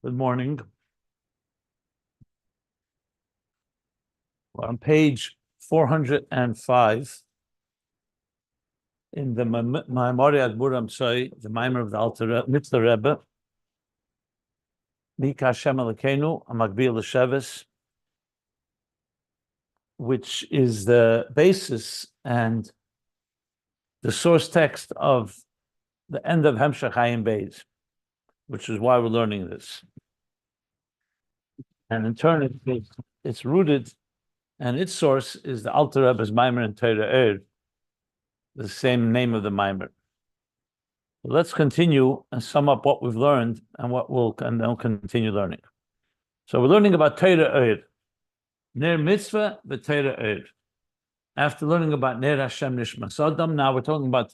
Good morning. We're on page 405 in the Ma'amari Adburam Tzai, the Maimer of the Alter Mitzvah Rebbe, Mika Hashem Elokeinu, Amakbil L'Sheves, which is the basis and the source text of the end of Hemshech Hayim Beis, which is why we're learning this. And in turn, it's rooted, and its source is the Alter Rebbe's Maimer in Torah, the same name of the Maimer. Let's continue and sum up what we've learned and then we'll continue learning. So we're learning about Torah Ner Mitzvah v'Torah. After learning about Ner Hashem Nishmas Adam, now we're talking about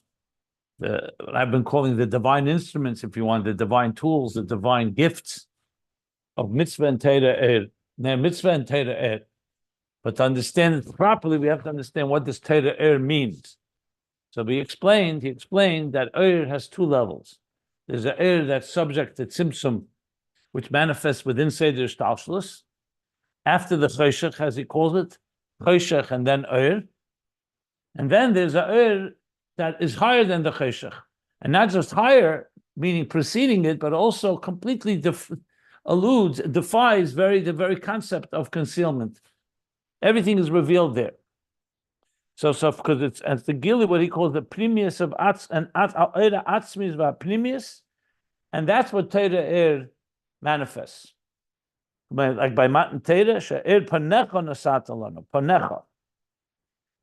what I've been calling the divine instruments, if you want, the divine tools, the divine gifts of Mitzvah and Torah Ner Mitzvah and Torah. But to understand it properly, we have to understand what this Torah means. So he explained that has two levels. There's an that's subject to Tzimzum, which manifests within Seder Shtalshlus, after the Choshech, as he calls it, Choshech and then and then there's a that is higher than the Choshech, and not just higher, meaning preceding it, but also completely defies the very concept of concealment. Everything is revealed there. So because it's as the Gili, what he calls the Primius of Atzmi is Primius, and that's what Torah manifests. Like by Matan Torah, Panecha Nasat Alana, Panecha.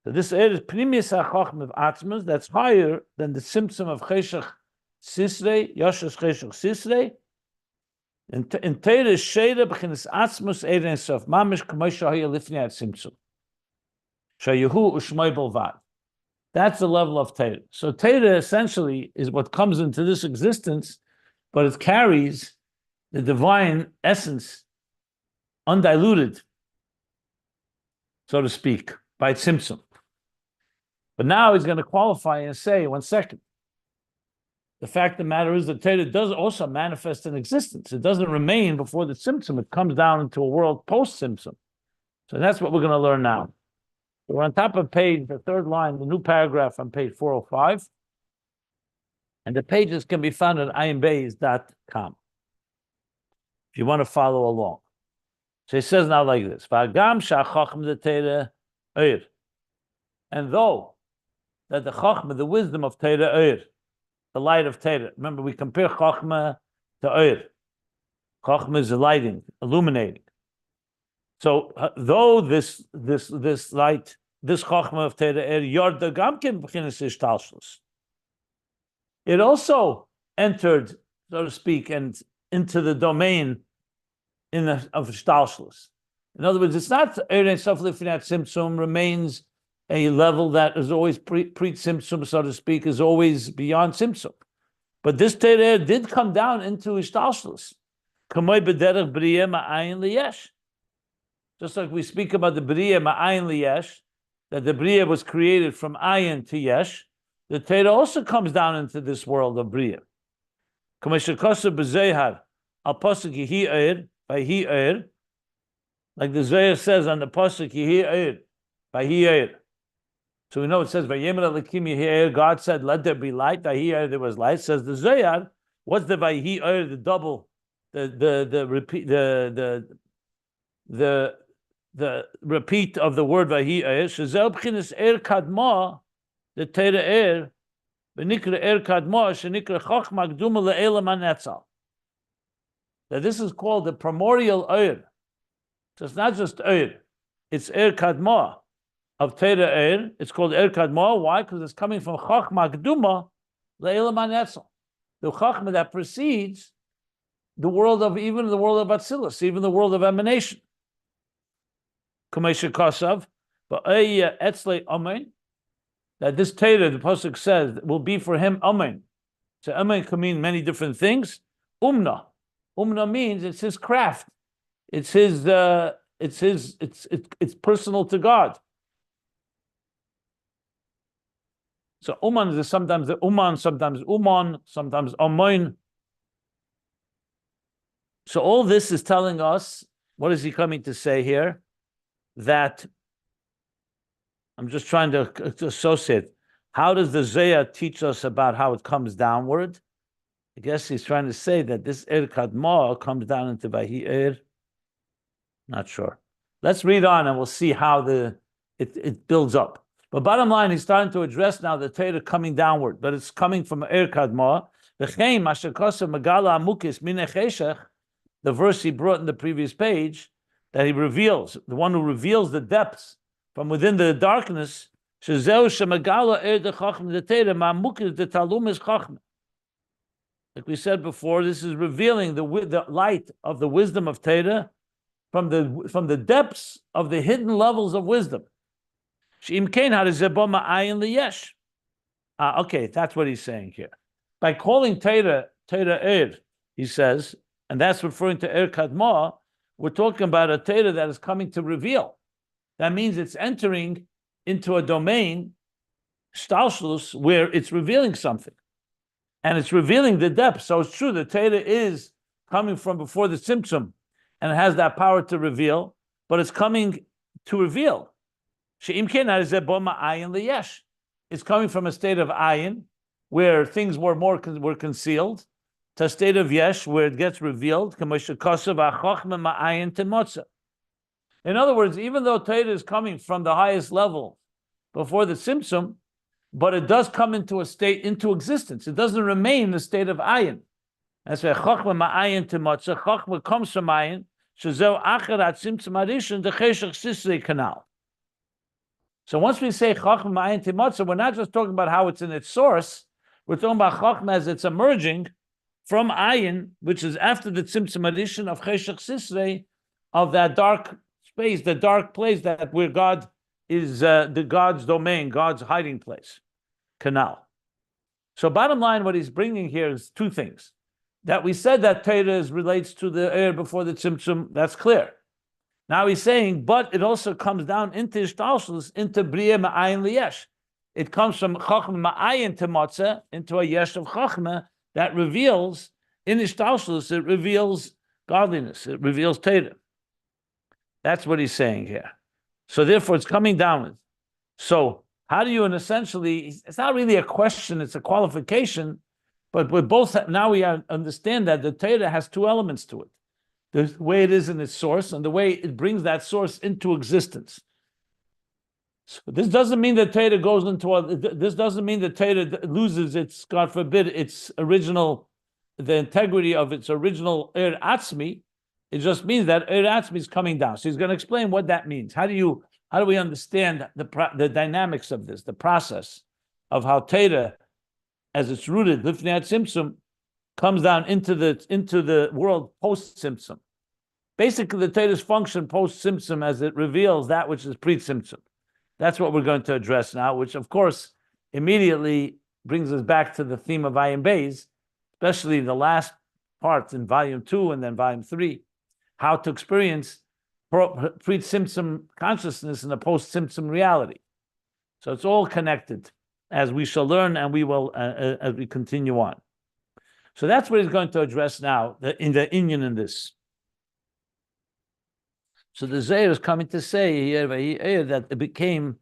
So this is Primius HaChochm of Atzmas, that's higher than the Tzimzum of Cheshach Sisrei, Yoshesh Cheshach Sisrei. In Torah, Sheira b'chinas Atzmus Ein Sof, Mamish K'may Shahaya Lifnei Tzimzum. Shayahu Ushmai Bolvad. That's the level of Torah. So Torah essentially is what comes into this existence, but it carries the divine essence, undiluted, so to speak, by Tzimtzum. But now he's going to qualify and say, one second, the fact of the matter is that Torah does also manifest in existence. It doesn't remain before the Tzimtzum. It comes down into a world post-Tzimtzum. So that's what we're going to learn now. We're on top of page, the third line, the new paragraph on page 405. And the pages can be found at ayimbeis.com if you want to follow along. So he says now like this, and though that the Chachma, the wisdom of Torah, the light of Torah, remember we compare Chachma to Chachma is lighting, illuminating. So though this light, this Chachma of Torah, Yorda Gamkin b'chinas Ishtalshlus, it also entered, so to speak, and into the domain of Ishtalshlus. In other words, it's not Ein Sof Lifnei Tzimtzum remains a level that is always pre-Tzimtzum, so to speak, is always beyond Tzimtzum. But this Torah did come down into Ishtalshlus. Kamoi b'derech b'riyeh ma'ayin liyesh. Just like we speak about the B'riyah Ma'ayin Liyesh, that the B'riyah was created from Ayin to Yesh, the Torah also comes down into this world of B'riyah. Kameshakasa b'Zehar al pasuk Yehi Eir by He Eir, like the Zohar says on the pasuk Yehi Eir by He Eir. So we know it says by Yemer Elikim Yehi Eir, God said, "Let there be light." By He Eir there was light. Says the Zohar, what's the by He Eir, the double, the repeat of the word Vahi Eir, Shazel B'chinas Er Kadma, the Torah Er, V'nikra Er Kadma, Shenikra Chochma Gduma Le'elam HaNetzal. That this is called the primordial Eir. So it's not just Eir, it's Er Kadma of Torah Er. It's called Er Kadma. Why? Because it's coming from Chochma Gduma Le'elam HaNetzal. The Chochma that precedes the world of Atzilus, even the world of emanation. That this Torah, the pasuk says, will be for him amen. So amen can mean many different things. Umna means it's his craft. It's personal to God. So uman is sometimes the uman, sometimes uman, sometimes amen. So all this is telling us, what is he coming to say here? That I'm just trying to associate. How does the Zohar teach us about how it comes downward? I guess he's trying to say that this kadma comes down into Vahi. Not sure. Let's read on and we'll see how it builds up. But bottom line, he's starting to address now the Torah coming downward, but it's coming from kadma. The verse he brought in the previous page, that he reveals, the one who reveals the depths from within the darkness. Like we said before, this is revealing the light of the wisdom of Torah from the depths of the hidden levels of wisdom. Okay, that's what he's saying here. By calling Torah he says, and that's referring to Kadma, we're talking about a Torah that is coming to reveal. That means it's entering into a domain, Shtalshlus, where it's revealing something. And it's revealing the depth. So it's true, the Torah is coming from before the Tzimtzum, and it has that power to reveal, but it's coming to reveal. It's coming from a state of ayin, where things were concealed, to a state of yesh, where it gets revealed. In other words, even though Torah is coming from the highest level before the Tzimtzum, but it does come into a state, into existence. It doesn't remain in the state of ayin. That's why Chochma ma'ayin timotza. Chochma comes from ayin. Shezeu acher atzimtzum arishon the cheshach sisrei canal. So once we say Chochma ma'ayin timotza, we're not just talking about how it's in its source. We're talking about Chochma as it's emerging from ayin, which is after the tzimtzum arishon of cheshach sisrei, of that dark space, the dark place that where God is the God's domain, God's hiding place, canal. So bottom line, what he's bringing here is two things. That we said that Torah relates to the air before the Tzimtzum, that's clear. Now he's saying, but it also comes down into Ishtalshlus, into Bria Ma'ayin Liyesh. It comes from Chochma Ma'ayin to Motzeh, into a Yesh of Chochma, that reveals, in Ishtalshlus, it reveals godliness, it reveals Torah. That's what he's saying here. So therefore, it's coming downwards. So how do you, and essentially, it's not really a question, it's a qualification, but we both, now we understand that the Torah has two elements to it. The way it is in its source and the way it brings that source into existence. So this doesn't mean that Torah goes into this doesn't mean that Torah loses its, God forbid, its original, the integrity of its original Atzmi. It just means that Atzmi is coming down. So he's going to explain what that means. How do we understand the dynamics of this, the process of how Torah, as it's rooted, Lifnei Tzimtzum, comes down into the world post Tzimtzum. Basically, the Torah's function post Tzimtzum as it reveals that which is pre-Tzimtzum. That's what we're going to address now, which of course immediately brings us back to the theme of Ayin Beis, especially the last part in volume 2 and then volume 3. How to experience pre-Tzimtzum consciousness in a post-Tzimtzum reality. So it's all connected, as we shall learn, and we will as we continue on. So that's what he's going to address now in the inyan in this. So the Zohar is coming to say here that it became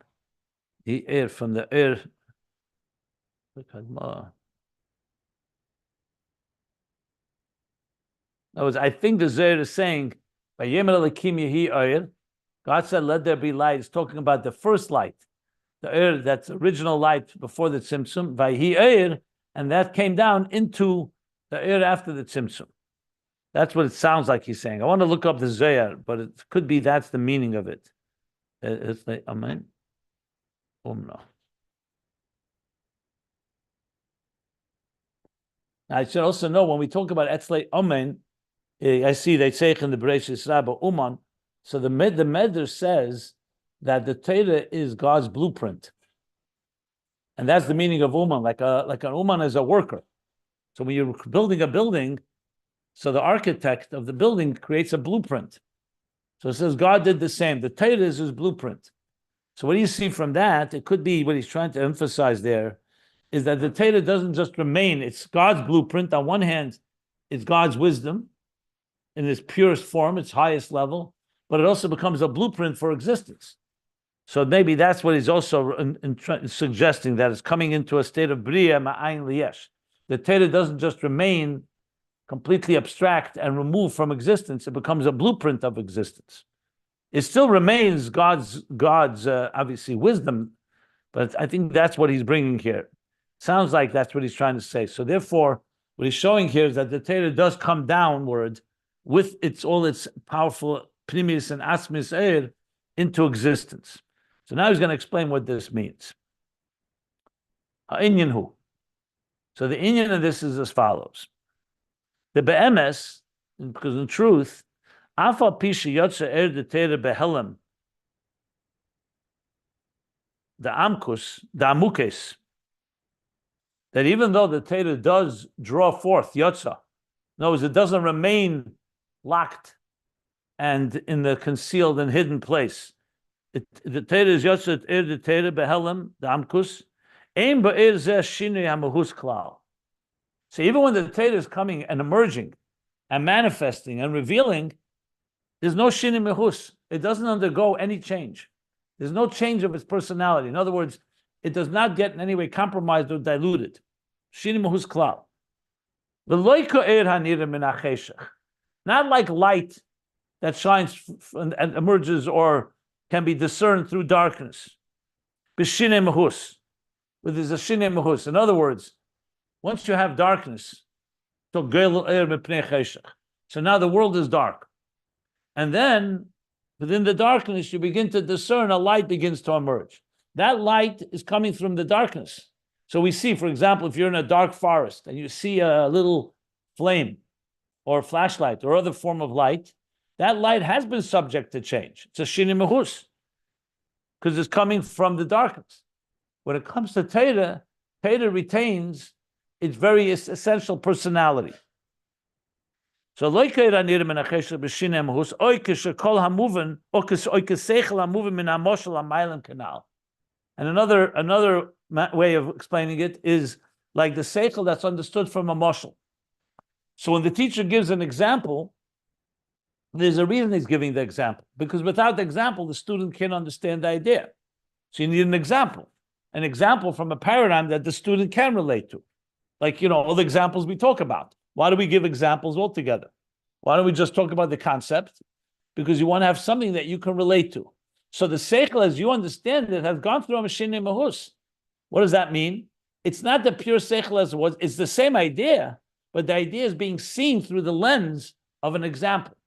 the air from the air. In other words, I think the Zohar is saying, God said, let there be light. It's talking about the first light, the air, that's original light before the Tzimtzum, and that came down into the air after the Tzimtzum. That's what it sounds like he's saying. I want to look up the Zohar, but it could be that's the meaning of it. It's like, amen. No. I should also know when we talk about Etzlei Amen, I see they say in the Bereishis Rabba Uman. So the Medrash says that the Torah is God's blueprint, and that's the meaning of Uman. Like an Uman is a worker. So when you're building a building, so the architect of the building creates a blueprint. So it says God did the same. The Torah is his blueprint. So what do you see from that? It could be what he's trying to emphasize there is that the Torah doesn't just remain. It's God's blueprint. On one hand, it's God's wisdom. in its purest form, its highest level, but it also becomes a blueprint for existence. So maybe that's what he's also suggesting, that it's coming into a state of bria ma'ayin liyesh. The Torah doesn't just remain completely abstract and removed from existence; it becomes a blueprint of existence. It still remains God's obviously wisdom, but I think that's what he's bringing here. Sounds like that's what he's trying to say. So therefore, what he's showing here is that the Torah does come downward with all its powerful Pnimis and Atzmi into existence. So now he's going to explain what this means. Ha'inyan hu. So the inyan of this is as follows. The be'emes, because in truth, afa pisha yotza the Torah behelam, the amukes, that even though the Torah does draw forth yotza, in other words, it doesn't remain locked and in the concealed and hidden place. The Torah is yotza the Torah behelam, the amkus, aim ba'ir zeh shinui hamahus klal. So even when the Torah is coming and emerging and manifesting and revealing, there's no shinui mehus. It doesn't undergo any change. There's no change of its personality. In other words, it does not get in any way compromised or diluted. Shinui mehus klal. Not like light that shines and emerges or can be discerned through darkness. B'shinui mehus. Where there's a shinui mehus. In other words, once you have darkness, so now the world is dark. And then within the darkness, you begin to discern, a light begins to emerge. That light is coming from the darkness. So we see, for example, if you're in a dark forest and you see a little flame or a flashlight or other form of light, that light has been subject to change. It's a shinui mehus because it's coming from the darkness. When it comes to Torah, Torah retains its very essential personality. So and another way of explaining it is like the seichel that's understood from a mashal. So when the teacher gives an example, there's a reason he's giving the example, because without the example, the student can't understand the idea. So you need an example from a paradigm that the student can relate to. Like, all the examples we talk about. Why do we give examples altogether? Why don't we just talk about the concept? Because you want to have something that you can relate to. So the seichel, as you understand it, has gone through a shinui mehus. What does that mean? It's not the pure seichel as it was. It's the same idea, but the idea is being seen through the lens of an example.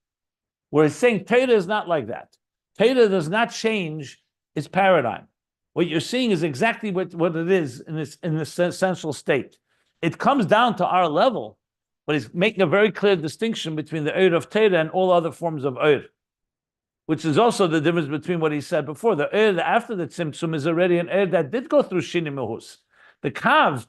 Whereas saying Torah is not like that. Torah does not change its paradigm. What you're seeing is exactly what it is in this essential state. It comes down to our level, but he's making a very clear distinction between the Eir of Torah and all other forms of Eir, which is also the difference between what he said before. The Eir after the Tzimtzum is already an Eir that did go through shinui mehus. The Kav,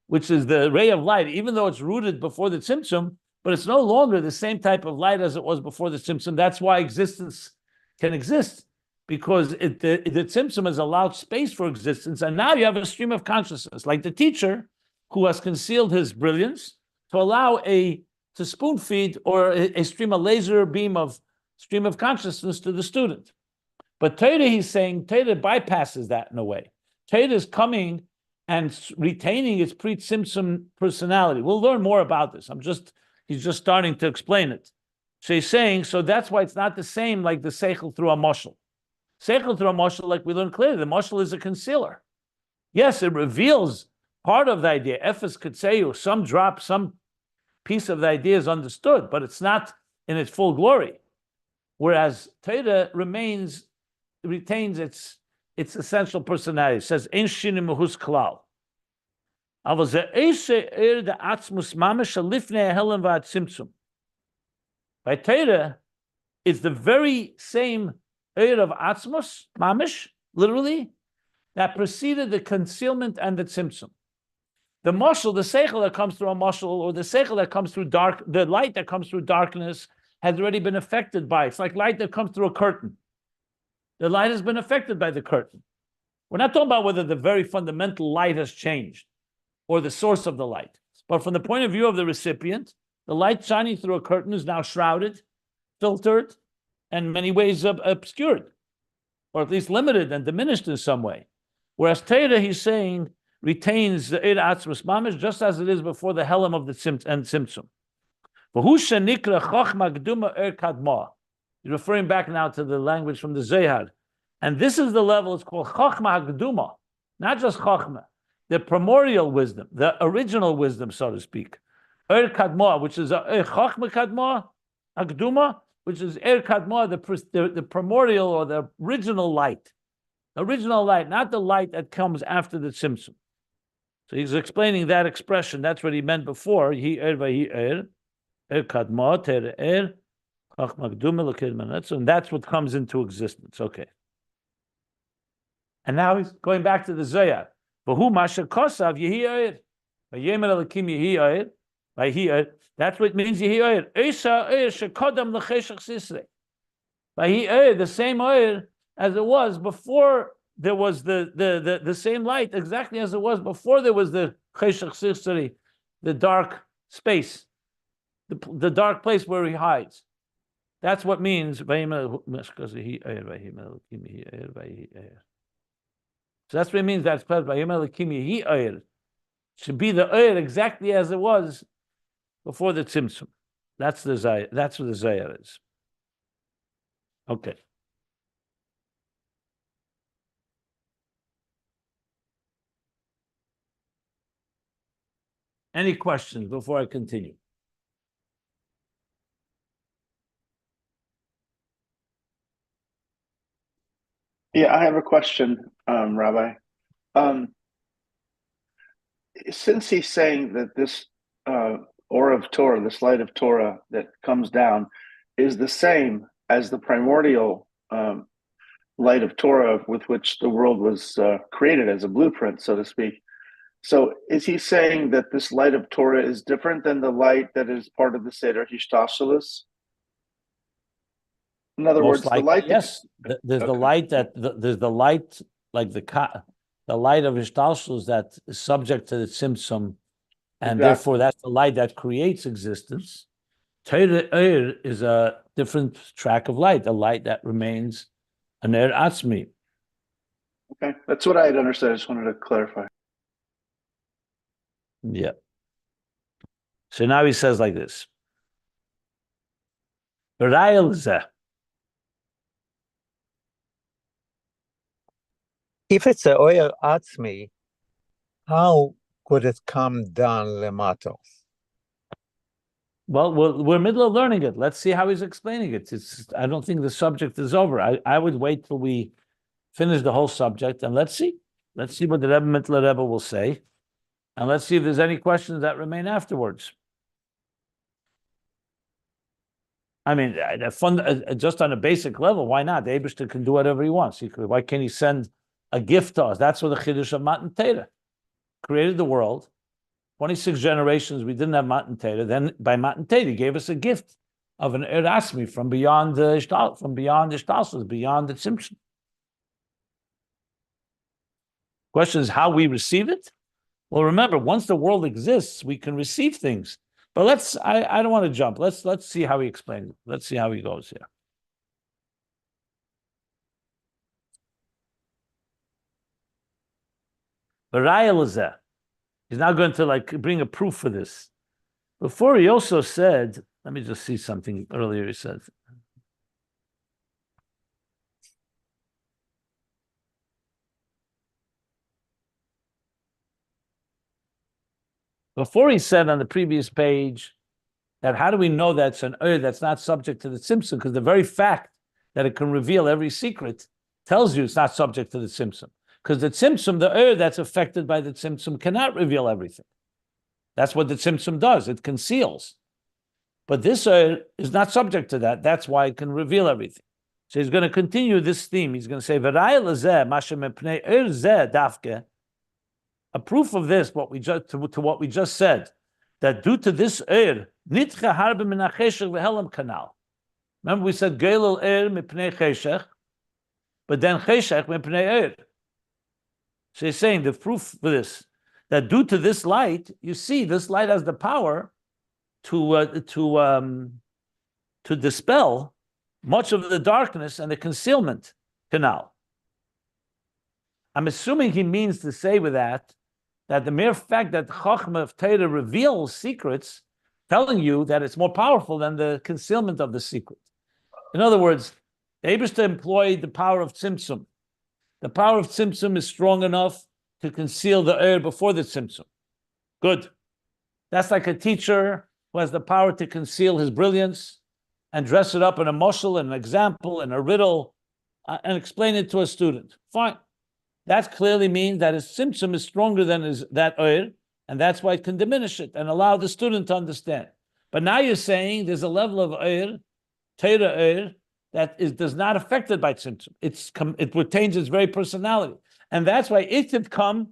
which is the ray of light, even though it's rooted before the Tzimtzum, but it's no longer the same type of light as it was before the Tzimtzum. That's why existence can exist, because the Tzimtzum has allowed space for existence, and now you have a stream of consciousness, like the teacher who has concealed his brilliance to allow to spoon feed or a laser beam of stream of consciousness to the student. But Torah, he's saying, Torah bypasses that in a way. Torah is coming and retaining its pre-Tzimzum personality. We'll learn more about this. He's just starting to explain it. So he's saying, so that's why it's not the same like the seichel through a mashal. Seichel through a mashal, like we learned clearly, the mashal is a concealer. Yes, it reveals part of the idea. Ephes could say some piece of the idea is understood, but it's not in its full glory. Whereas Torah retains its essential personality. It says, Ein shinui mehus klal. Aber ze eise de atzmus mamish lifnei helen v'atzimtzum. By Torah, it's the very same of Atzmos, Mamish, literally, that preceded the concealment and the Tzimtzum. The mashal, the seichel that comes through a mashal, or the seichel that comes through the light that comes through darkness has already been affected by it. It's like light that comes through a curtain. The light has been affected by the curtain. We're not talking about whether the very fundamental light has changed or the source of the light. But from the point of view of the recipient, The light shining through a curtain is now shrouded, filtered, and in many ways obscured, or at least limited and diminished in some way. Whereas Torah, he's saying, retains the Eir Atzmus Mamish just as it is before the Helam of the Tzimtzum. He's referring back now to the language from the Zohar. And this is the level, it's called Chochma HaGduma, not just Chochma, the primordial wisdom, the original wisdom, so to speak. Er Kadma, which is Chochma Kadma, Agduma, which is Er Kadma, the primordial or the original light. Original light, not the light that comes after the Tzimtzum. So he's explaining that expression. That's what he meant before. He Er Kadma, Ter Chochma Agduma, L'Kid. And that's what comes into existence. Okay. And now he's going back to the Zohar. V'hu masha kosav yehi oir. V'yemer elikim yehi oir. V'yehi oir. That's what it means yehi oir. Eisa oir shekodam l'cheshach sisrei. V'yehi oir, the same oir as it was before there was the same light, exactly as it was before there was the cheshach sisrei, the dark space, the dark place where he hides. That's what means v'yemer yehi oir. V'yemer elikim yehi oir. V'yehi oir. So that's what it means. That's pledged by Yemel Kimi. He Oyer should be the Oyer exactly as it was before the Tzimtzum. That's the Zayar. That's what the Zayar is. Okay. Any questions before I continue? Yeah, I have a question, Rabbi. Since he's saying that this aura of Torah, this light of Torah that comes down, is the same as the primordial light of Torah with which the world was created as a blueprint, so to speak. So is he saying that this light of Torah is different than the light that is part of the Seder Hishtashalus? In other words, the light. Yes, there's the light there's the light like the light of Ishtalshus that is subject to the Tzimtzum, and therefore that's the light that creates existence. Torah is a different track of light, a light that remains an Atzmi. Okay, that's what I had understood. I just wanted to clarify. Yeah. So now he says like this. If it's a oil Atzmi, how could it come down lemato? Well, we're middle of learning it. Let's see how he's explaining it. I don't think the subject is over. I would wait till we finish the whole subject and let's see. Let's see what the Rebbe Mittler Rebbe will say. And let's see if there's any questions that remain afterwards. I mean, just on a basic level, why not? The Eibishter can do whatever he wants. Why can't he send a gift to us? That's what the Chiddush of Matan Torah created the world. 26 generations we didn't have Matan Torah. Then by Matan Torah, he gave us a gift of an Atzmi from beyond the Ishtalsus, beyond the Tzimtzum. Question is how we receive it. Well, remember, once the world exists, we can receive things. But I don't want to jump. Let's see how he explains it. Let's see how he goes here. He's now going to bring a proof for this. Before he also said, let me just see something earlier he said. Before he said on the previous page that how do we know that's an that's not subject to the Tzimtzum? Because the very fact that it can reveal every secret tells you it's not subject to the Tzimtzum. Because the Tzimtzum, the that's affected by the Tzimtzum cannot reveal everything. That's what the Tzimtzum does. It conceals. But this is not subject to that. That's why it can reveal everything. So he's going to continue this theme. He's going to say, a proof of this, what we just to what we just said, that due to this nitcha harbe min hacheshech v'helam kanal. Remember we said geilul mipnei cheshech, but then cheshech mipnei So he's saying the proof for this, that due to this light, you see this light has the power to dispel much of the darkness and the concealment canal. I'm assuming he means to say with that the mere fact that Chochmah of Torah reveals secrets, telling you that it's more powerful than the concealment of the secret. In other words, the Eibishter employed the power of Tzimtzum. The power of Tzimtzum is strong enough to conceal the air before the Tzimtzum. Good. That's like a teacher who has the power to conceal his brilliance and dress it up in a moshel, an example, and a riddle, and explain it to a student. Fine. That clearly means that his Tzimtzum is stronger than that air, and that's why it can diminish it and allow the student to understand. But now you're saying there's a level of air, Torah air, that does not affected by Tzimtzum. It retains its very personality. And that's why it could come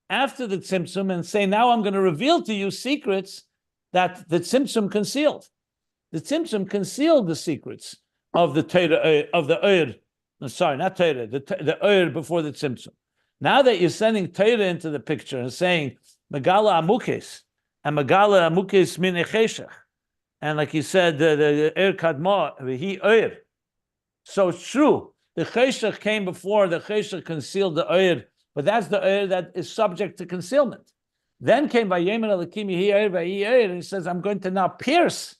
after the Tzimtzum and say, now I'm going to reveal to you secrets that the Tzimtzum concealed. The Tzimtzum concealed the secrets of the Torah, of the Ur. No, sorry, not Torah, the Ur before the Tzimtzum. Now that you're sending Torah into the picture and saying, Megala Amukes, and Megala Amukes min echeshech, and like you said, the Ur Kadma, he Ur. So it's true. The Cheshech came before, the Cheshech concealed the Ur, but that's the Ur that is subject to concealment. Then came Vayemer Elokim Yehi Ur Vayi Ur, and he says, I'm going to now pierce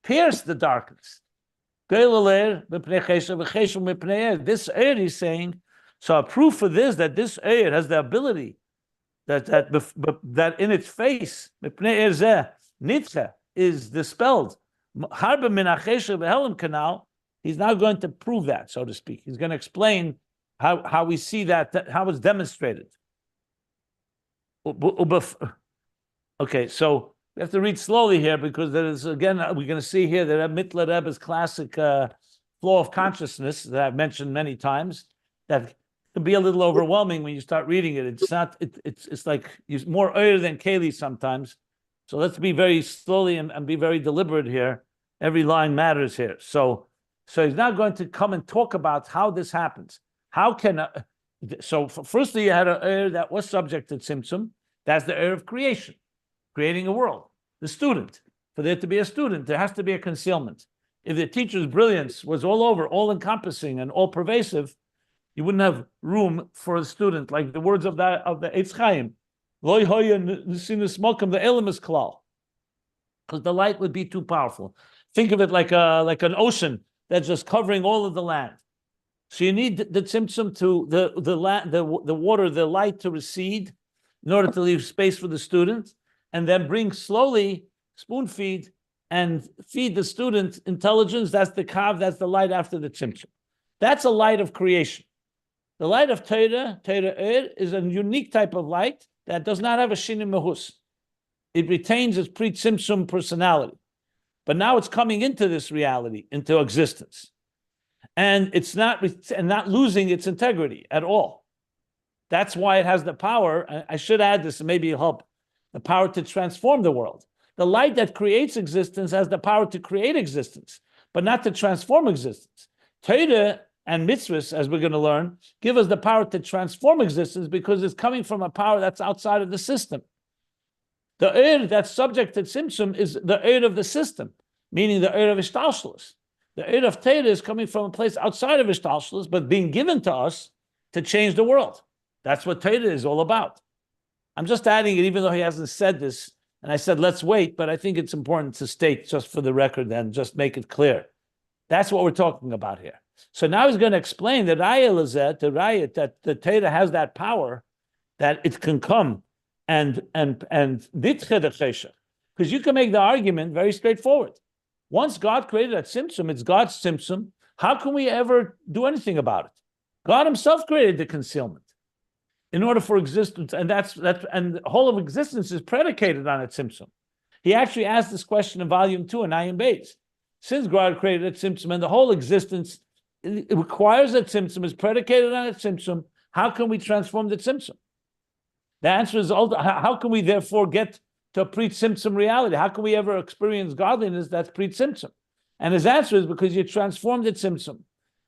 the darkness. This Ur, he's saying, so a proof for this, that this Ur has the ability that in its face, Nitche, is dispelled. Harba min achesha v'helam canal. He's now going to prove that, so to speak. He's going to explain how we see that, how it's demonstrated. Okay, so we have to read slowly here because there is, again, we're going to see here that Mittler Rebbe's classic flaw of consciousness that I've mentioned many times, that can be a little overwhelming when you start reading it. It's not, it's like more oyer than keli sometimes. So let's be very slowly and be very deliberate here. Every line matters here. So he's now going to come and talk about how this happens. How can, firstly, you had an oyer that was subject to Tzimtzum. That's the oyer of creation, creating a world. The student, for there to be a student, there has to be a concealment. If the teacher's brilliance was all over, all encompassing and all pervasive, you wouldn't have room for a student, like the words of the Eitz Chaim. The elam is klal, because the light would be too powerful. Think of it like an ocean that's just covering all of the land. So you need the tzimtzum to the water, the light to recede in order to leave space for the student, and then bring slowly, spoon feed, and feed the student intelligence. That's the kav, that's the light after the tzimtzum. That's a light of creation. The light of Torah is a unique type of light that does not have a shini mehus. It retains its pre-tzimtzum personality. But now it's coming into this reality, into existence. And it's not losing its integrity at all. That's why it has the power, I should add this, and maybe it'll help, the power to transform the world. The light that creates existence has the power to create existence, but not to transform existence. Torah and mitzvahs, as we're going to learn, give us the power to transform existence because it's coming from a power that's outside of the system. The Ur that's subject to Tzimtzum is the Ur of the system, meaning the Ur of Ishtalshalos. The Ur of Torah is coming from a place outside of Ishtalshalos, but being given to us to change the world. That's what Torah is all about. I'm just adding it, even though he hasn't said this, and I said, let's wait, but I think it's important to state just for the record and just make it clear. That's what we're talking about here. So now he's going to explain that that the Torah has that power, that it can come and because you can make the argument very straightforward. Once God created that Tzimtzum, it's God's Tzimtzum. How can we ever do anything about it? God himself created the concealment in order for existence, and and the whole of existence is predicated on a Tzimtzum. He actually asked this question in volume 2 in Ayin Beis. Since God created a Tzimtzum and the whole existence it requires a Tzimtzum, is predicated on a Tzimtzum, how can we transform the Tzimtzum? The answer is, how can we therefore get to a pre-Tzimtzum reality? How can we ever experience godliness that's pre-Tzimtzum? And his answer is because you transformed the Tzimtzum.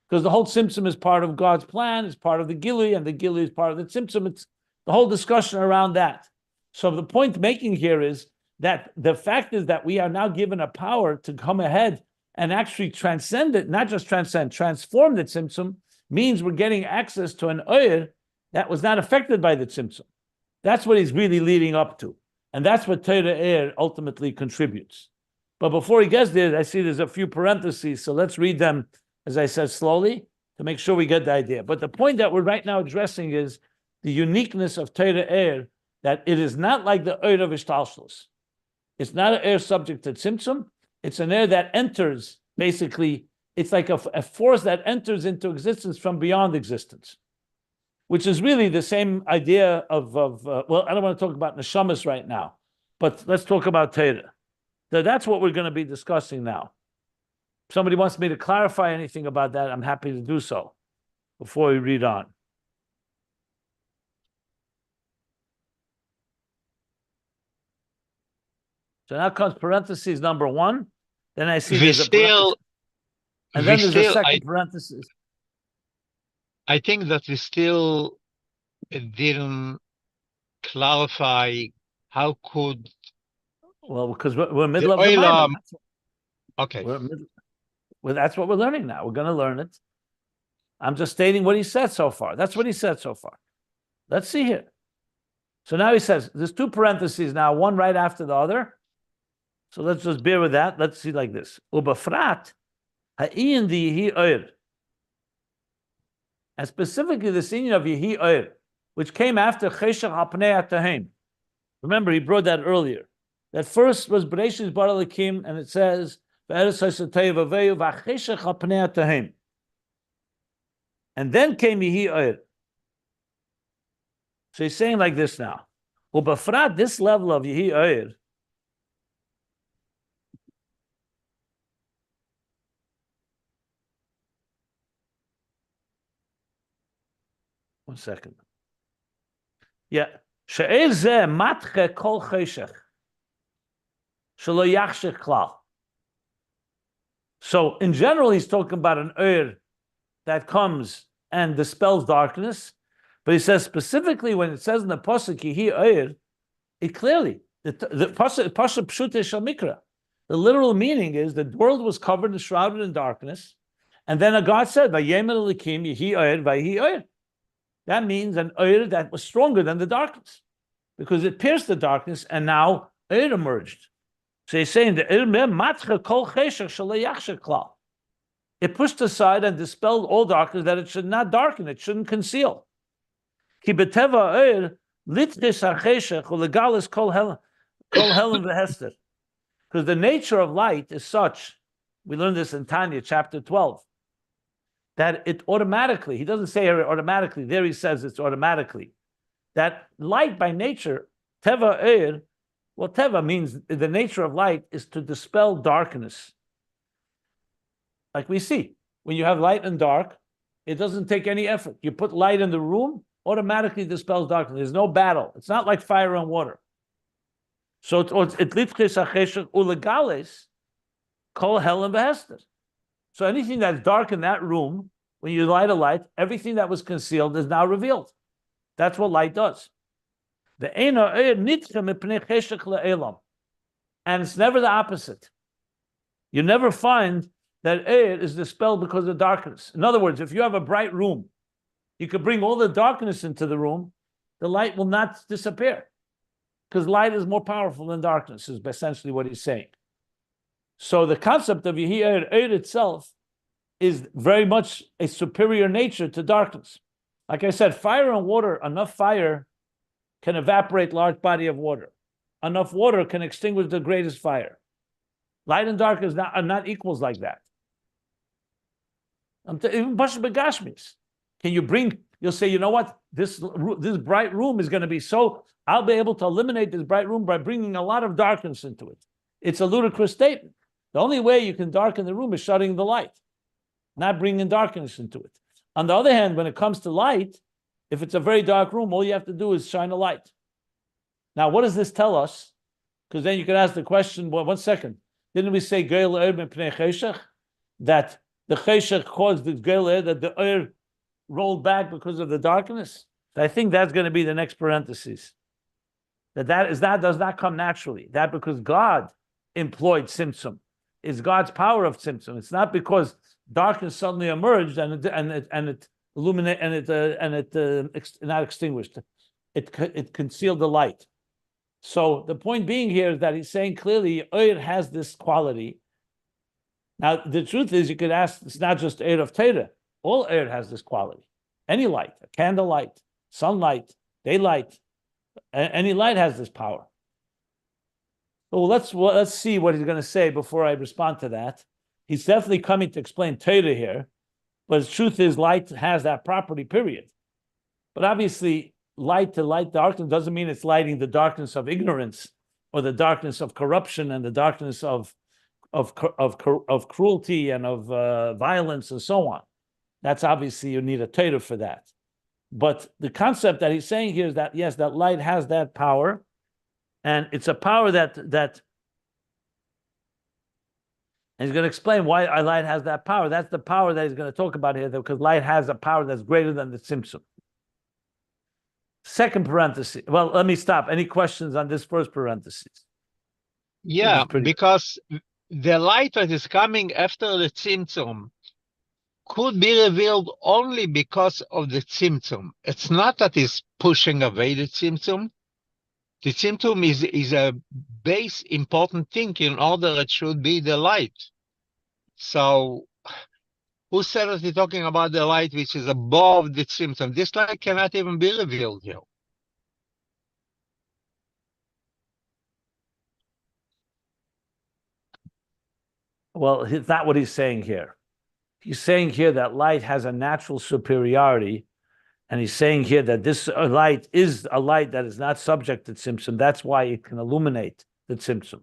Because the whole Tzimtzum is part of God's plan, is part of the Gilui, and the Gilui is part of the Tzimtzum. It's the whole discussion around that. So the point making here is that the fact is that we are now given a power to come ahead and actually transcend it, not just transform the Tzimtzum, means we're getting access to an Oyer that was not affected by the Tzimtzum. That's what he's really leading up to. And that's what Torah Eir ultimately contributes. But before he gets there, I see there's a few parentheses, so let's read them, as I said, slowly, to make sure we get the idea. But the point that we're right now addressing is the uniqueness of Torah Eir, that it is not like the Eir of Ishtalshlus. It's not an Eir subject to Tzimtzum. It's an Eir that enters, basically, it's like a force that enters into existence from beyond existence, which is really the same idea of well, I don't want to talk about neshamas right now, but let's talk about Torah. So that's what we're going to be discussing now. If somebody wants me to clarify anything about that, I'm happy to do so before we read on. So now comes parentheses number 1. Then I see there's a parenthesis. And then there's a second parenthesis. I think that we still didn't clarify how could... Well, because we're middle of the Bible. Okay. Well, that's what we're learning now. We're going to learn it. I'm just stating what he said so far. That's what he said so far. Let's see here. So now he says, there's 2 parentheses now, one right after the other. So let's just bear with that. Let's see like this. Ubafrat ha'in di yehi oir. And specifically the senior of yehi oir, which came after cheshach hapnei atahem. Remember, he brought that earlier. That first was Bereishis bara Elokim, and it says, and then came yehi oir. So he's saying like this now. Ubafrat, this level of yehi oir, one second. Yeah. She'er zeh matche kol cheshech. Shelo yachshech klal. So in general, he's talking about an oir that comes and dispels darkness. But he says specifically when it says in the pasuk yehi oir, it clearly the pasuk pshutei shel mikra. The literal meaning is the world was covered and shrouded in darkness, and then God said, "Vayemer Elokim yehi oir vayhi oir." That means an oir that was stronger than the darkness, because it pierced the darkness, and now oir emerged. So he's saying the oir matcha kol cheshach shelo yachshech klal. It pushed aside and dispelled all darkness that it should not darken, it shouldn't conceal. Ki beteva oir litchis hacheshach ulegalis kol helen v'hester. Because the nature of light is such, we learned this in Tanya, chapter 12, that it automatically, he doesn't say automatically, there he says it's automatically, that light by nature, teva oir, well, teva means the nature of light is to dispel darkness. Like we see, when you have light and dark, it doesn't take any effort. You put light in the room, automatically dispels darkness. There's no battle. It's not like fire and water. So it litchis hacheshech ulegales kol helen v'hester. So anything that's dark in that room, when you light a light, everything that was concealed is now revealed. That's what light does. And it's never the opposite. You never find that air is dispelled because of darkness. In other words, if you have a bright room, you could bring all the darkness into the room, the light will not disappear, because light is more powerful than darkness, is essentially what he's saying. So the concept of yehi oir itself is very much a superior nature to darkness. Like I said, fire and water, enough fire can evaporate large body of water. Enough water can extinguish the greatest fire. Light and dark are not equals like that. Even Bashar Begashmis. Can you bring, you'll say, you know what, this bright room is going to be so, I'll be able to eliminate this bright room by bringing a lot of darkness into it. It's a ludicrous statement. The only way you can darken the room is shutting the light, not bringing darkness into it. On the other hand, when it comes to light, if it's a very dark room, all you have to do is shine a light. Now, what does this tell us? Because then you can ask the question, well, 1 second. Didn't we say Geil Oir Mipnei Cheshach? That the Cheshach caused the Geil Oir, that the Oir rolled back because of the darkness? I think that's going to be the next parenthesis. That does not come naturally. That because God employed Tzimtzum. It's God's power of Tzimtzum. It's not because darkness suddenly emerged and it illuminated and it not extinguished. It concealed the light. So the point being here is that he's saying clearly Oir has this quality. Now the truth is, you could ask, it's not just Oir of Torah. All Oir has this quality. Any light, a candlelight, sunlight, daylight, any light has this power. So let's see what he's going to say before I respond to that. He's definitely coming to explain Torah here, but the truth is light has that property, period. But obviously, light to light darkness doesn't mean it's lighting the darkness of ignorance or the darkness of corruption and the darkness of cruelty and of violence and so on. That's obviously, you need a Torah for that. But the concept that he's saying here is that, yes, that light has that power, and it's a power that and he's going to explain why our light has that power. That's the power that he's going to talk about here, because light has a power that's greater than the Tzimtzum. Second parenthesis. Well, let me stop. Any questions on this first parenthesis? Yeah, because the light that is coming after the Tzimtzum could be revealed only because of the Tzimtzum. It's not that it's pushing away the Tzimtzum. The Tzimtzum is a base important thing in order it should be the light. So who said that he's talking about the light which is above the Tzimtzum? This light cannot even be revealed here. Well, it's not what he's saying here. He's saying here that light has a natural superiority, and he's saying here that this light is a light that is not subject to Tzimtzum. That's why it can illuminate the Tzimtzum.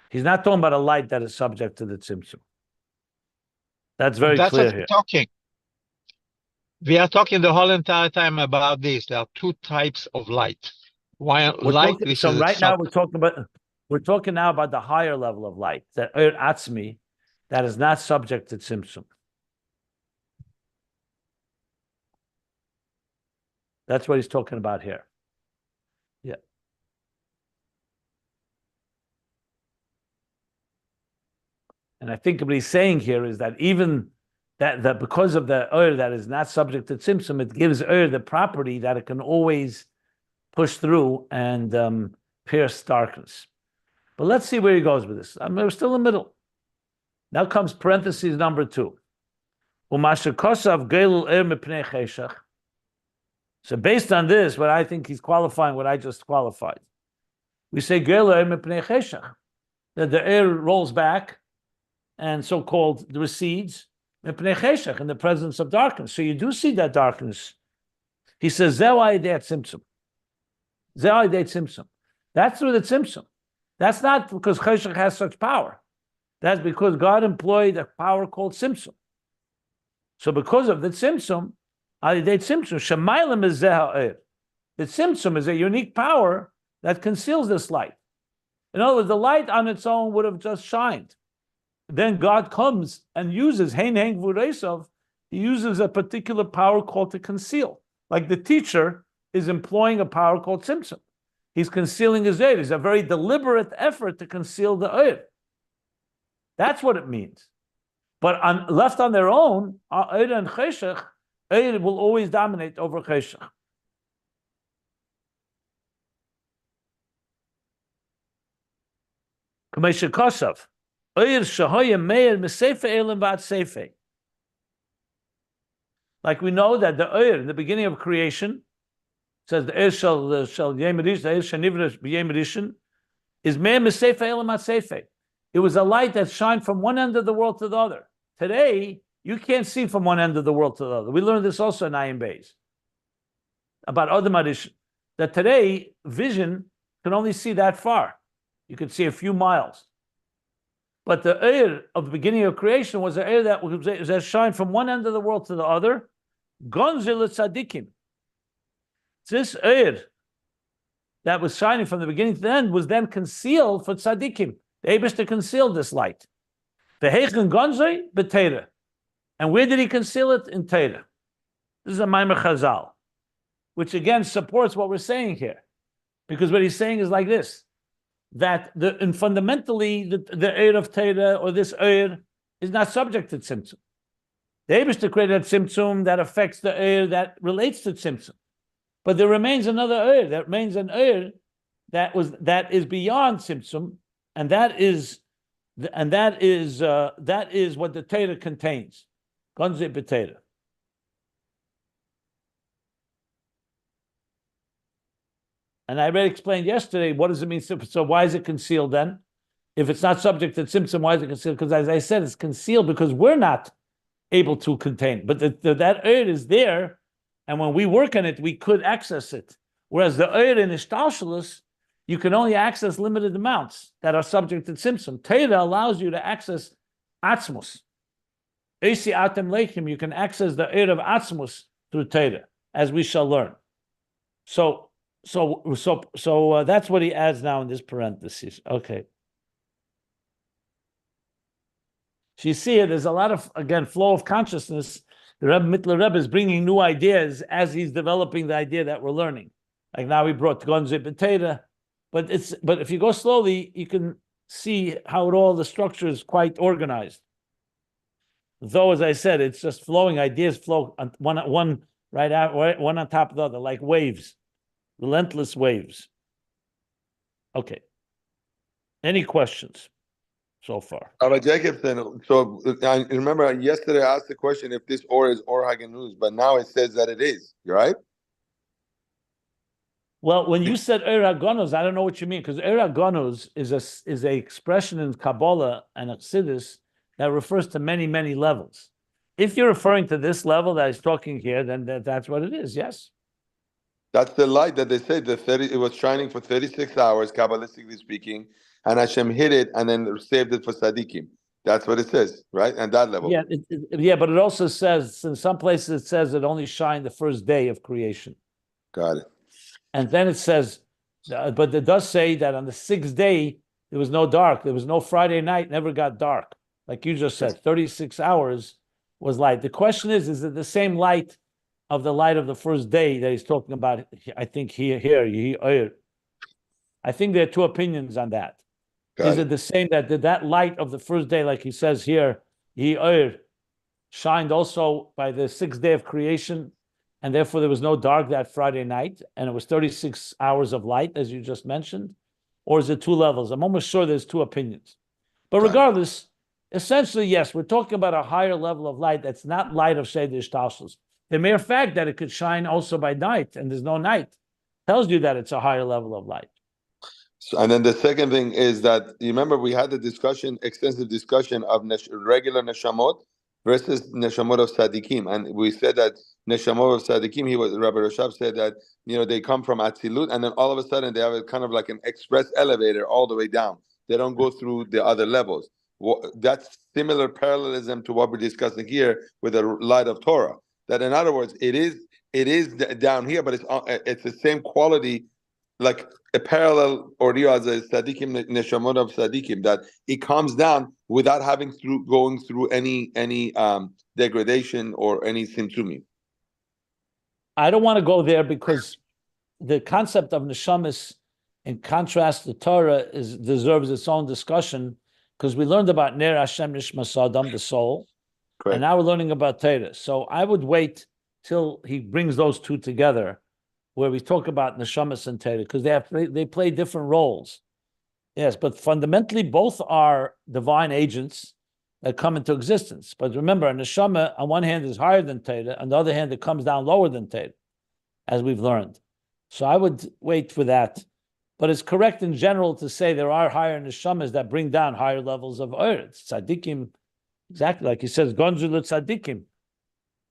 He's not talking about a light that is subject to the Tzimtzum. That's very clear here. We are talking the whole entire time about this. There are two types of light. Now we're talking now about the higher level of light, that Atzmi, that is not subject to Tzimtzum. That's what he's talking about here. Yeah. And I think what he's saying here is that even that because of the Ur that is not subject to Tzimtzum, it gives Ur the property that it can always push through and pierce darkness. But let's see where he goes with this. We're still in the middle. Now comes parentheses number 2. So based on this, what I think he's qualifying, what I just qualified, we say that the air rolls back and so-called recedes in the presence of darkness. So you do see that darkness. He says, that's through the Tzimtzum. That's not because Cheshach has such power. That's because God employed a power called Tzimtzum. So because of the Tzimtzum, the Tzimtzum is a unique power that conceals this light. In other words, the light on its own would have just shined. Then God comes and uses he uses a particular power called to conceal. Like the teacher is employing a power called Tzimtzum. He's concealing his Eir. It's a very deliberate effort to conceal the Eir. That's what it means. But left on their own, Eir and Cheshach, Eir will always dominate over Cheshach. Kamesha Kosav. Eir Shahoya Meir Mesefe Elim Vat Sefe. Like we know that the Eir, in the beginning of creation, says the Eir Shal Yemerish, the Eir Shanivra B'Yemerish, is Meir Mesefe Elim Vat Sefe. It was a light that shined from one end of the world to the other. Today, you can't see from one end of the world to the other. We learned this also in Ayin Beis about Adam Arish, that today vision can only see that far. You could see a few miles. But the Eir of the beginning of creation was an Eir that shined from one end of the world to the other. Gonzil Tzadikim. This Eir that was shining from the beginning to the end was then concealed for Tzadikim. The Eibishter concealed this light. The Heichen Gonzoi b'Teira. And where did he conceal it? In Torah. This is a Maimer Chazal, which again supports what we're saying here. Because what he's saying is like this, that and fundamentally the Eir of Torah or this Eir is not subject to Tzimtzum. The Eibishter created a Tzimtzum that affects the Eir that relates to Tzimtzum. But there remains another Eir, that remains an Eir that is beyond Tzimtzum, and that is what the Torah contains. Gonze b'Torah. And I already explained yesterday, what does it mean? So why is it concealed then? If it's not subject to Tzimtzum, why is it concealed? Because as I said, it's concealed because we're not able to contain. But that Eir is there, and when we work on it, we could access it. Whereas the Eir in Ishtalshalus, you can only access limited amounts that are subject to Tzimtzum. Torah allows you to access Atzmus. Eisi Atem Leichim, you can access the Eir of Atzmus through Torah, as we shall learn. So that's what he adds now in this parenthesis. Okay. So you see, there's a lot of, again, flow of consciousness. The Rebbe Mittler Rebbe is bringing new ideas as he's developing the idea that we're learning. Like now he brought Gonze b'Torah, but if you go slowly, you can see how all the structure is quite organized. Though, as I said, it's just flowing. Ideas flow one on top of the other, like waves. Relentless waves. Okay. Any questions so far? Rabbi Jacobson, so I remember yesterday I asked the question if this or is or haganuz, but now it says that it is, right? Well, when you said Eragonos, I don't know what you mean, because Eragonos is a expression in Kabbalah and Chassidus that refers to many, many levels. If you're referring to this level that he's talking here, then that's what it is, yes. That's the light that they said it was shining for 36 hours, Kabbalistically speaking, and Hashem hid it and then saved it for Tzaddikim. That's what it says, right? And that level. Yeah, but it also says, in some places it says it only shined the first day of creation. Got it. And then it says, but it does say that on the sixth day, there was no dark. There was no Friday night, never got dark. Like you just said, 36 hours was light. The question is it the same light of the light of the first day that he's talking about? I think here. I think there are two opinions on that. Is it the same that light of the first day, like he says here, shined also by the sixth day of creation, and therefore there was no dark that Friday night, and it was 36 hours of light, as you just mentioned? Or is it two levels? I'm almost sure there's two opinions. But regardless, essentially, yes, we're talking about a higher level of light that's not light of Seder Ishtalshelus. The mere fact that it could shine also by night, and there's no night, tells you that it's a higher level of light. So, and then the second thing is that, you remember we had the extensive discussion of regular neshamot versus neshamot of tzaddikim, and we said that neshamot of tzaddikim, Rabbi Rashab said that, they come from Atzilut, and then all of a sudden they have a kind of like an express elevator all the way down. They don't go through the other levels. That's similar parallelism to what we're discussing here with the light of Torah. That, in other words, it is down here, but it's the same quality, like a parallel ordeal as a tzaddikim neshamot of tzaddikim, that it comes down without going through any degradation or any tzimtzumim. I don't want to go there because the concept of neshamis, in contrast to Torah, deserves its own discussion, because we learned about Ner Hashem Nishmas Adam, the soul. Correct. And now we're learning about Torah. So I would wait till he brings those two together, where we talk about neshamas and Torah, because they play different roles. Yes, but fundamentally both are divine agents that come into existence. But remember, a neshama on one hand is higher than Torah, on the other hand it comes down lower than Torah, as we've learned. So I would wait for that. But it's correct in general to say there are higher neshamas that bring down higher levels of earth. Tzaddikim, exactly like he says, Gonzu tzaddikim.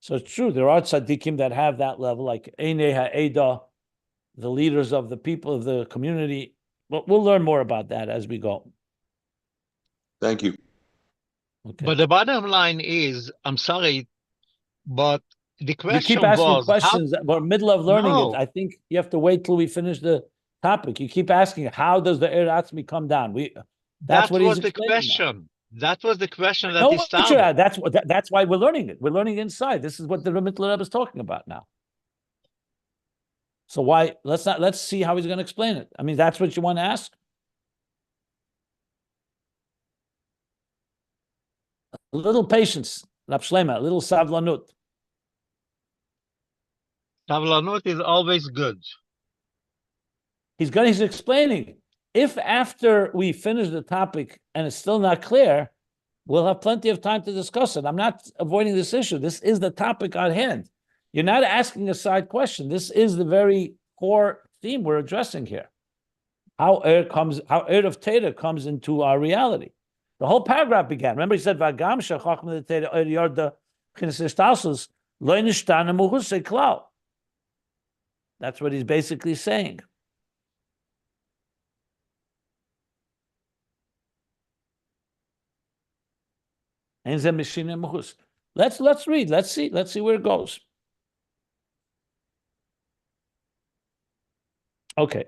So it's true, there are tzaddikim that have that level, like Einei Ha'eda, the leaders of the people of the community. But we'll learn more about that as we go. Thank you. Okay. But the bottom line is, I'm sorry, but the question you keep asking questions. We're middle of learning it. I think you have to wait till we finish the topic. You keep asking, how does the Atzmi come down? That's what he's explaining. Question. That was the question that he started. That's why we're learning it. We're learning inside. This is what the Mittler Rebbe is talking about now. So why? Let's see how he's going to explain it. I mean, that's what you want to ask. A little patience, Rab Shlema, a little savlanut. Savlanut is always good. He's explaining. If after we finish the topic and it's still not clear, we'll have plenty of time to discuss it. I'm not avoiding this issue. This is the topic at hand. You're not asking a side question. This is the very core theme we're addressing here. How of Torah comes into our reality. The whole paragraph began. Remember, he said, "Vagam shechachma Torah yarda chinesestasus lo nishtana muhusei klal." That's what he's basically saying. Let's read. Let's see where it goes. Okay.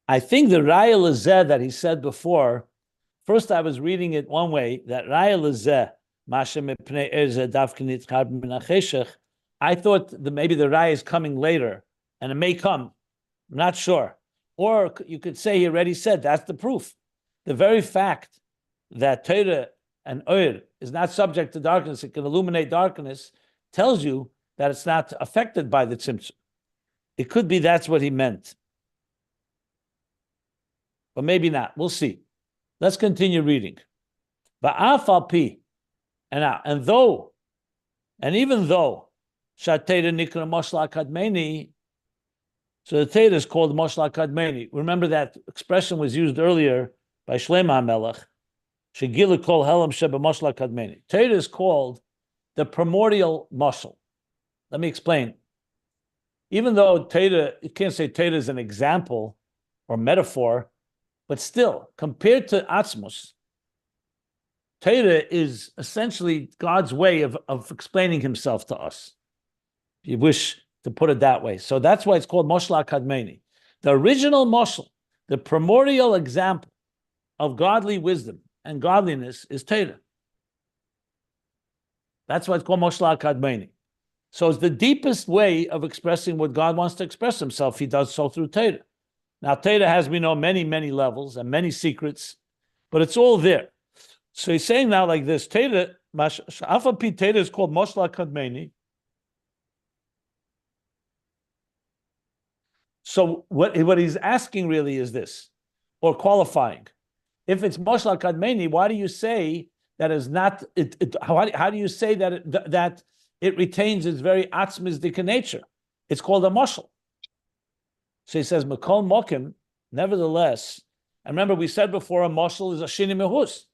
I think the Raya Lezeh that he said before, first I was reading it one way, that Raya Lezeh, I thought that maybe the Raya is coming later, and it may come. I'm not sure. Or you could say he already said that's the proof. The very fact that Torah and Oir is not subject to darkness, it can illuminate darkness, tells you that it's not affected by the Tzimtzum. It could be that's what he meant. But maybe not. We'll see. Let's continue reading. And even though Shatera Nikra Moshla Kadmeni, so the Torah is called Moshla Kadmeni. Remember that expression was used earlier by Shlomo HaMelech. Shegila Kol Helam Sheba Moshla Kadmeni. Torah is called the primordial moshel. Let me explain. Even though Torah, you can't say Torah is an example or metaphor, but still, compared to Atzmos, Torah is essentially God's way of explaining himself to us, if you wish to put it that way. So that's why it's called Moshla Kadmeni. The original moshel, the primordial example of godly wisdom and godliness is Torah. That's why it's called Moshla Kadmeni. So it's the deepest way of expressing what God wants to express himself. He does so through Torah. Now, Torah has, we know, many, many levels and many secrets, but it's all there. So he's saying now like this, Torah, Sha'afa Torah is called Moshla Kadmeni. So what he's asking really is this, or qualifying. If it's Moshla Kadmeni, why do you say that is not, how do you say that it retains its very atzmistic nature? It's called a moshel. So he says, Makol Mokim, nevertheless, and remember we said before, a moshel is a shini mehus.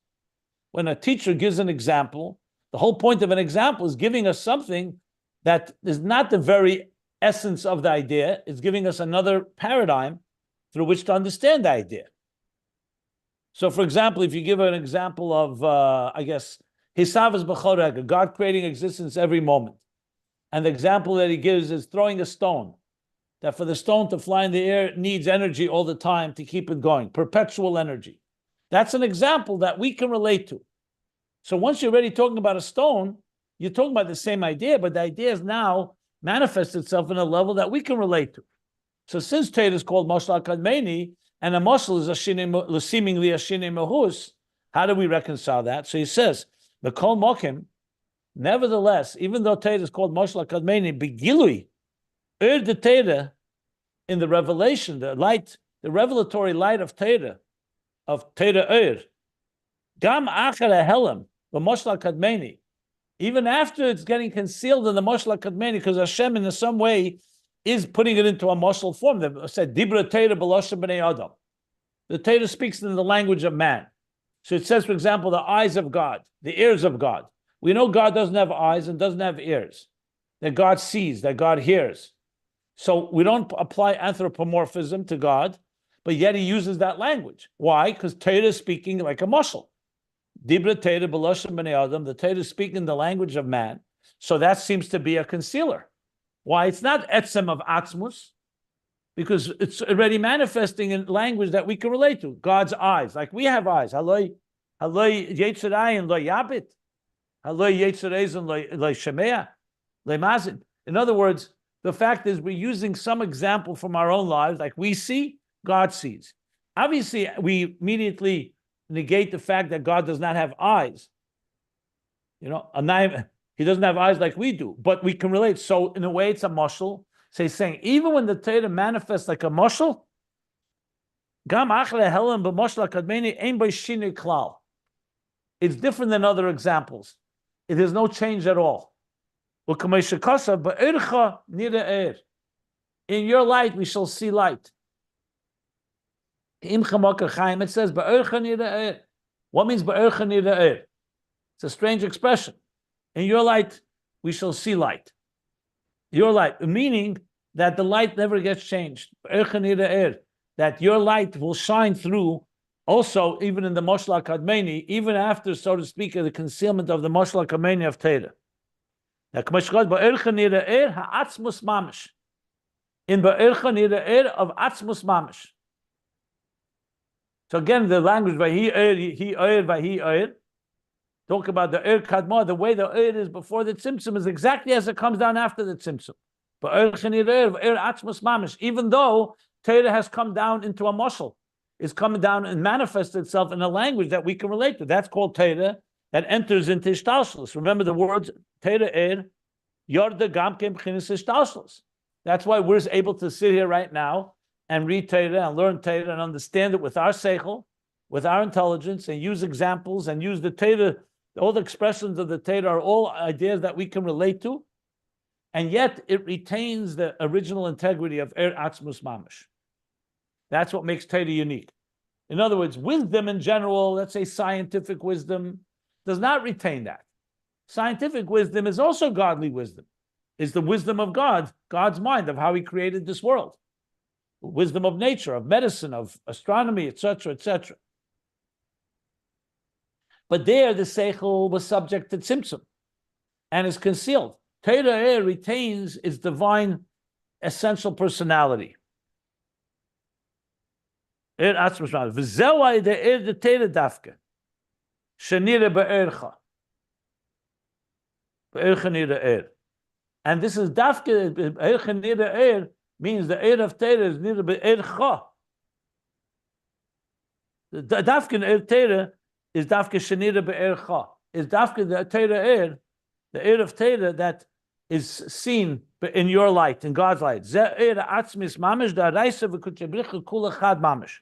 When a teacher gives an example, the whole point of an example is giving us something that is not the very essence of the idea. It's giving us another paradigm through which to understand the idea. So, for example, if you give an example of, Hisavas b'chorega, God creating existence every moment, and the example that he gives is throwing a stone, that for the stone to fly in the air, it needs energy all the time to keep it going, perpetual energy. That's an example that we can relate to. So once you're already talking about a stone, you're talking about the same idea, but the idea has now manifests itself in a level that we can relate to. So since Torah is called Moshla Kadmeni, and a moshel is seemingly a shini mehus, how do we reconcile that? So he says, the kol mokim, nevertheless, even though Torah is called Moshla Kadmeni, begilui, the Torah, in the revelation, the light, the revelatory light of Torah gam achar helam, the Moshla Kadmeni, even after it's getting concealed in the Moshla Kadmeni, because Hashem in some way is putting it into a moshel form. They said, Dibra Torah b'loshen b'nei Adam. The Torah speaks in the language of man. So it says, for example, the eyes of God, the ears of God. We know God doesn't have eyes and doesn't have ears, that God sees, that God hears. So we don't apply anthropomorphism to God, but yet he uses that language. Why? Because Torah is speaking like a moshel. Dibra Torah b'loshen b'nei Adam, the Torah is speaking in the language of man. So that seems to be a concealer. Why? It's not etzem of atzmus. because it's already manifesting in language that we can relate to. God's eyes, like we have eyes. Haloi yetzerai lo yabit. Haloi yetzereizon lo shemea. Le mazin. In other words, the fact is we're using some example from our own lives, like we see, God sees. Obviously, we immediately negate the fact that God does not have eyes. You know, he doesn't have eyes like we do, but we can relate. So in a way, it's a mashal. So he's saying, even when the Torah manifests like a mashal, it's different than other examples. There's no change at all. In your light, we shall see light. It says, what means it's a strange expression. In your light, we shall see light. Your light, meaning that the light never gets changed. That your light will shine through also, even in the Moshel HaKadmeni, even after, so to speak, the concealment of the Moshel HaKadmeni of Torah. In Be'ercha Nira'er of Atzmus Mamish. So again, the language talk about the Kadma, the way the is before the Tzimtzum is exactly as it comes down after the Tzimtzum. Even though Torah has come down into a moshel, it's come down and manifested itself in a language that we can relate to. That's called Torah that enters into Ishtalshalos. Remember the words Torah Yorda Gamkem Chinis Ishtalshalos. That's why we're able to sit here right now and read Torah and learn Torah and understand it with our seichel, with our intelligence, and use examples and use the Torah. All the expressions of the Torah are all ideas that we can relate to, and yet it retains the original integrity of Atzmus Mamish. That's what makes Torah unique. In other words, wisdom in general, let's say scientific wisdom, does not retain that. Scientific wisdom is also godly wisdom. It's the wisdom of God, God's mind, of how he created this world. Wisdom of nature, of medicine, of astronomy, etc., etc. But there, the seichel was subject to tzimtzum and is concealed. Torah retains its divine essential personality. V'zewai the Torah dafka shenira be'ercha nira. And this is dafka be'ercha nira means the of Torah is nira be'ercha. The dafka Torah is dafka shenira be'ercha. Is dafka the Torah the of Torah that is seen in your light, in God's light. Ze Atzmi mamish da reise v'kutchebricha kula chad mamish.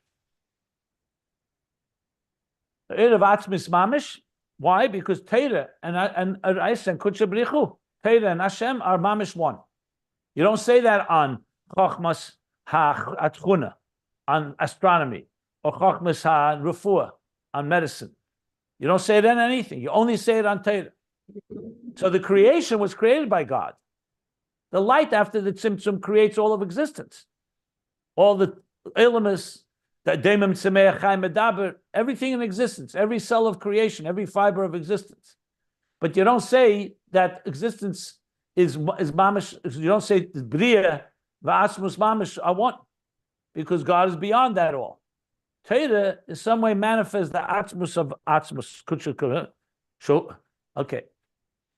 The of Atzmi mamish. Why? Because Torah and reise and kutchebrichu, Torah and Hashem are mamish one. You don't say that on chochmas ha'atchuna, on astronomy, or chochmas ha'refuah, on medicine. You don't say it on anything. You only say it on Torah. So the creation was created by God. The light after the Tzimtzum creates all of existence. All the elements, the Demim Tzemeach Chaim Medaber, everything in existence, every cell of creation, every fiber of existence. But you don't say that existence is mamish. You don't say Bria v'Atzmus mamish are one, because God is beyond that all. Torah in some way manifests the Atzmus of Atzmus. Okay.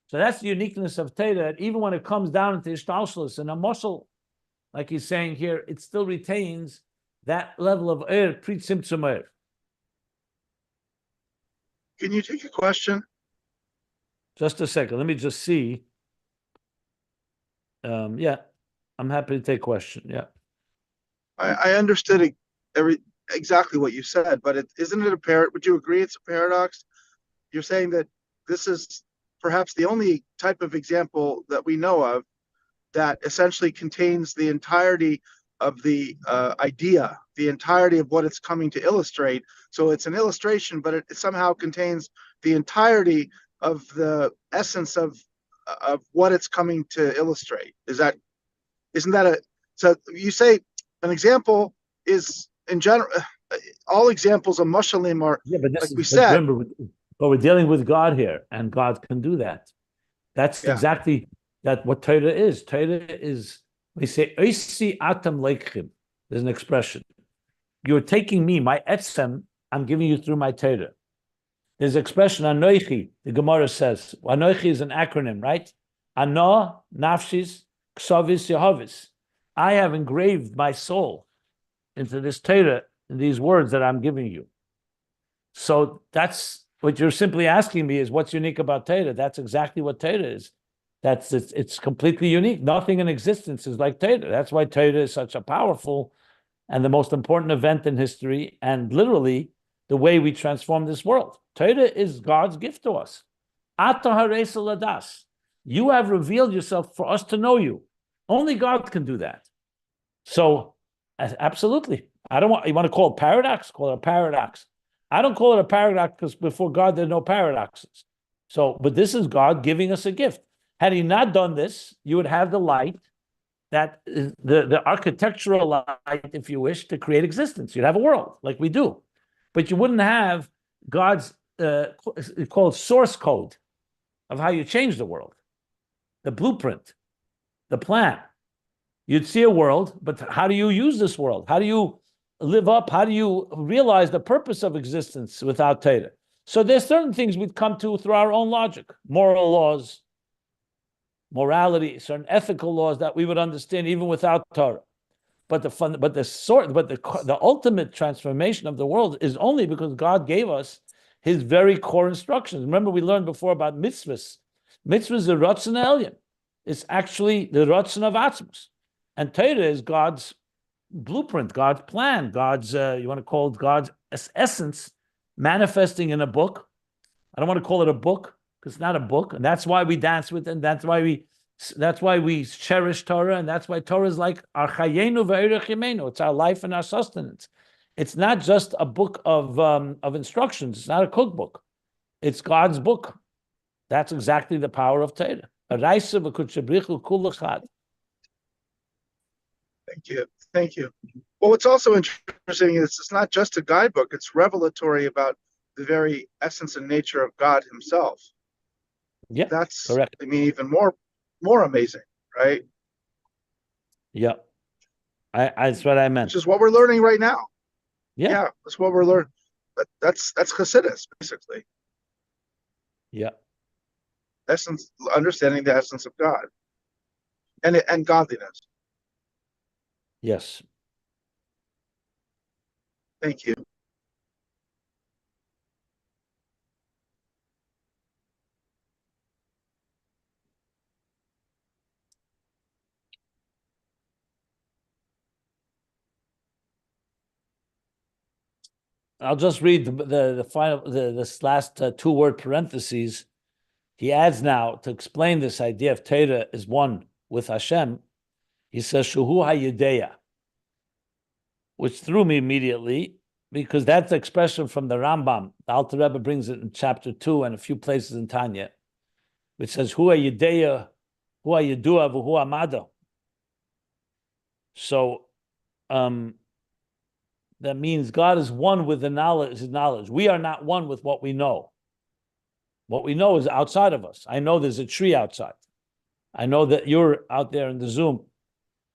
So that's the uniqueness of Torah, that even when it comes down into Ishtalshalos and a moshel, like he's saying here, it still retains that level of Pre-Tzimzum. Can you take a question? Just a second. Let me just see. Yeah, I'm happy to take a question. Yeah. I understood exactly what you said, but isn't it would you agree it's a paradox? You're saying that this is perhaps the only type of example that we know of that essentially contains the entirety of the idea, the entirety of what it's coming to illustrate. So it's an illustration, but it somehow contains the entirety of the essence of what it's coming to illustrate. So you say an example is in general, all examples of mashalim are, but like we said. Remember, but we're dealing with God here, and God can do that. That's exactly what Torah is. Torah is, we say, Oisi atam leichim. There's an expression. You're taking me, my etzem, I'm giving you through my Torah. There's expression, anoichi, the Gemara says. Anoichi is an acronym, right? Ano, nafshis, ksavis, yehovis. I have engraved my soul into this Torah, in these words that I'm giving you. So that's what you're simply asking me is what's unique about Torah. That's exactly what Torah is. It's completely unique. Nothing in existence is like Torah. That's why Torah is such a powerful and the most important event in history, and literally the way we transform this world. Torah is God's gift to us. Ata hareisa ladas. You have revealed yourself for us to know you. Only God can do that. So, absolutely. You want to call it paradox? Call it a paradox. I don't call it a paradox because before God there are no paradoxes. So, but this is God giving us a gift. Had he not done this, you would have the light that is the architectural light, if you wish, to create existence. You'd have a world like we do. But you wouldn't have God's called source code of how you change the world, the blueprint, the plan. You'd see a world, but how do you use this world? How do you live up? How do you realize the purpose of existence without Torah? So there's certain things we'd come to through our own logic, moral laws, morality, certain ethical laws that we would understand even without Torah. But the ultimate transformation of the world is only because God gave us His very core instructions. Remember, we learned before about mitzvahs. Mitzvahs are Ratzon Elyon. It's actually the Ratzon of Atzmi. And Torah is God's blueprint, God's plan, God's, you want to call it God's essence manifesting in a book. I don't want to call it a book because it's not a book. And that's why we dance with it. And that's why we cherish Torah. And that's why Torah is like our chayenu ve'erech yemenu. It's our life and our sustenance. It's not just a book of instructions. It's not a cookbook. It's God's book. That's exactly the power of Torah. Thank you. Well, what's also interesting is it's not just a guidebook, it's revelatory about the very essence and nature of God Himself. Yeah, that's correct. I mean, even more amazing, right? Yeah. That's what I meant. Which is what we're learning right now. Yeah. That's what we're learning. That's Chassidus, basically. Yeah. Understanding the essence of God and godliness. Yes. Thank you. I'll just read the final this last two-word parentheses. He adds now to explain this idea of Torah is one with Hashem. He says Shuhu HaYudeya, which threw me immediately because that's the expression from the Rambam. The Alter Rebbe brings it in chapter 2 and a few places in Tanya, which says Hu HaYudeya, Hu HaYudua, V'Hu Amado. So that means God is one with His knowledge. We are not one with what we know. What we know is outside of us. I know there's a tree outside. I know that you're out there in the Zoom.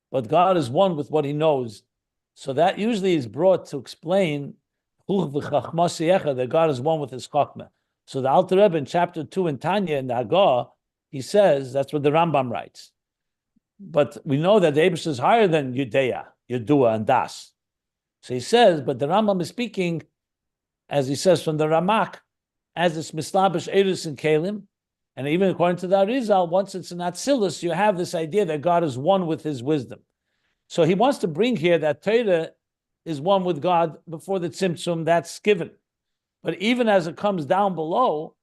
But God is one with what He knows. So that usually is brought to explain that God is one with His Chachma. So the Alter Rebbe in chapter 2 in Tanya, in the Hagah, he says, that's what the Rambam writes. But we know that the Eibush is higher than Yudeya, Yudua, and Das. So he says, but the Rambam is speaking, as he says from the Ramak, as it's Mislabish Eris and Kalim, and even according to the Arizal, once it's an Atzilus, you have this idea that God is one with His wisdom. So he wants to bring here that Torah is one with God before the Tzimtzum, that's given. But even as it comes down below,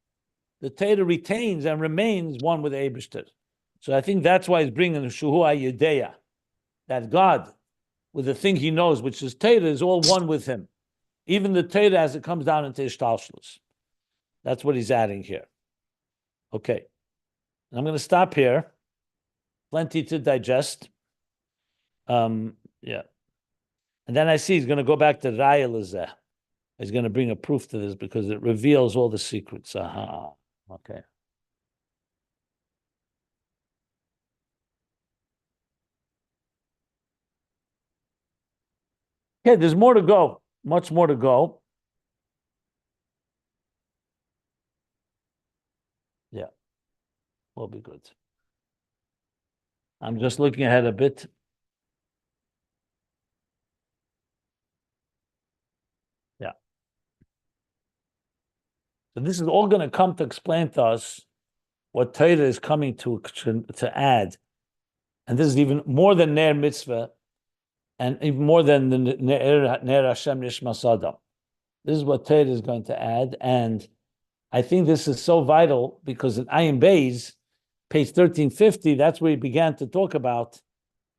the Torah retains and remains one with the Eibishter. So I think that's why he's bringing the Shuhu HaYudeya, that God, with the thing He knows, which is Torah, is all one with Him. Even the Torah as it comes down into Ishtalshlus. That's what he's adding here. Okay. I'm going to stop here. Plenty to digest. Yeah. And then I see he's going to go back to Raya Lezeh. He's going to bring a proof to this because it reveals all the secrets. Okay. Okay, there's more to go, much more to go. Yeah, will be good. I'm just looking ahead a bit. Yeah. So this is all going to come to explain to us what Torah is coming to add. And this is even more than Ner Mitzvah, and even more than the Ner Hashem Nishmas Adam. This is what Torah is going to add. And I think this is so vital because in Ayin Beis, page 1350, that's where he began to talk about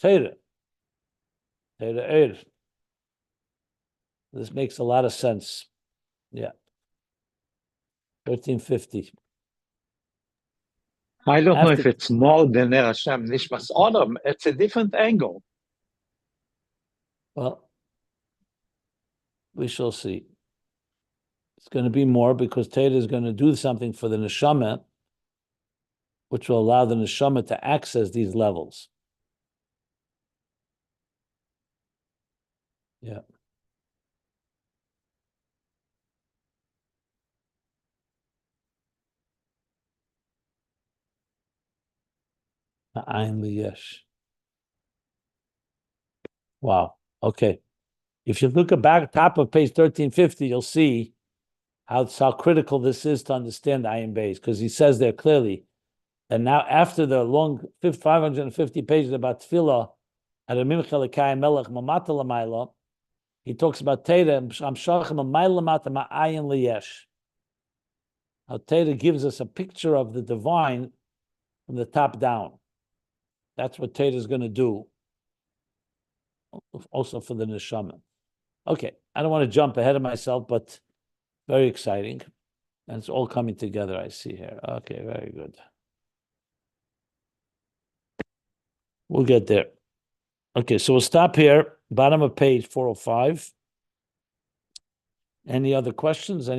Torah. Torah. This makes a lot of sense. Yeah. 1350. I don't know After- if it's more than Ner Hashem Nishmas Adam. It's a different angle. Well, we shall see. It's going to be more because Torah is going to do something for the neshama, which will allow the neshama to access these levels. Yeah. Ayin liyesh. Wow. Okay. If you look at back top of page 1350, you'll see how critical this is to understand Ayin Beis, because he says there clearly that now after the long 550 pages about tefillah, he talks about Torah, how Torah gives us a picture of the divine from the top down. That's what Torah is going to do, also for the neshama. Okay, I don't want to jump ahead of myself, but very exciting. And it's all coming together, I see here. Okay, very good. We'll get there. Okay, so we'll stop here, bottom of page 405. Any other questions?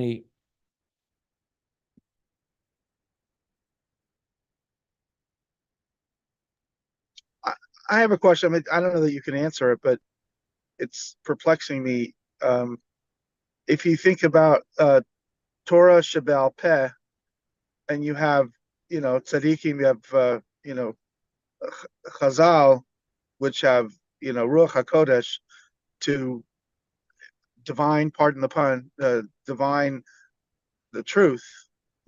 I have a question. I mean, I don't know that you can answer it, but it's perplexing me. If you think about Torah Shebal Peh, and you have, tzaddikim, you have, Chazal, which have, Ruach HaKodesh, to divine, pardon the pun, divine the truth,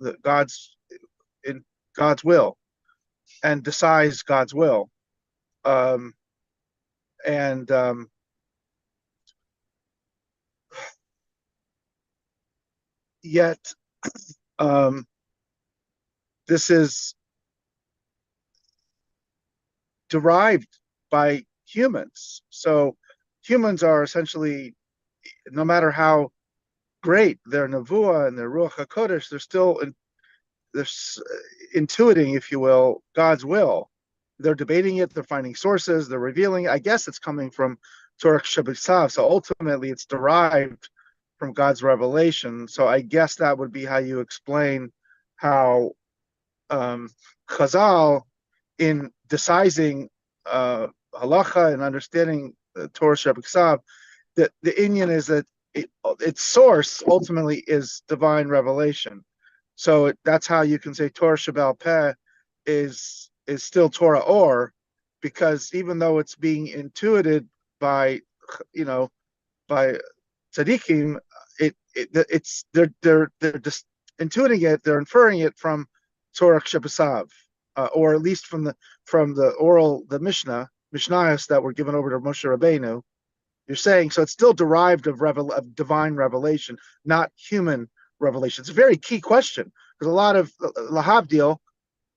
in God's will, and decides God's will. Yet, this is derived by humans. So humans are essentially, no matter how great their nevuah and their ruach hakodesh, they're still intuiting, if you will, God's will. They're debating it. They're finding sources. They're revealing. I guess it's coming from Torah Shabbat. So ultimately, it's derived from God's revelation. So I guess that would be how you explain how Chazal, in decising halacha and understanding Torah Shabbat, that the inyan is that its source ultimately is divine revelation. So that's how you can say Torah Shebal Peh is still Torah Or, because even though it's being intuited by by tzaddikim, they're just intuiting it, they're inferring it from Torah Shabbat, or at least from the oral, the Mishnayos that were given over to Moshe Rabbeinu. You're saying so it's still derived of divine revelation, not human revelation. It's a very key question, because a lot of lahavdil,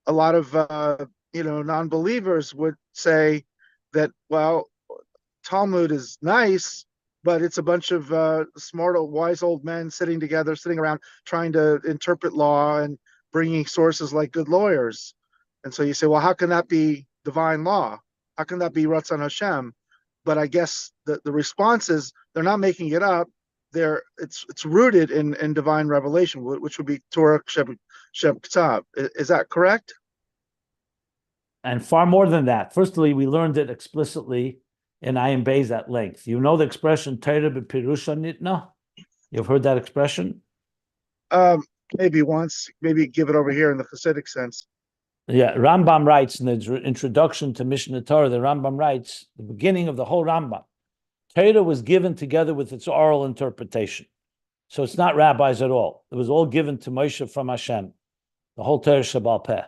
a lot of non-believers would say that, well, Talmud is nice, but it's a bunch of smart, wise old men sitting around trying to interpret law and bringing sources like good lawyers. And so you say, well, how can that be divine law? How can that be Ratzon Hashem? But I guess the response is they're not making it up. It's rooted in divine revelation, which would be Torah Sheb. Is that correct? And far more than that. Firstly, we learned it explicitly in Ayin Beis at length. You know the expression Torah b'pirusha nitna? You've heard that expression? Maybe once, maybe give it over here in the Hasidic sense. Yeah, Rambam writes in the introduction to Mishnah Torah, the Rambam writes, the beginning of the whole Rambam, Torah was given together with its oral interpretation. So it's not rabbis at all. It was all given to Moshe from Hashem, the whole Torah Shebal Peh.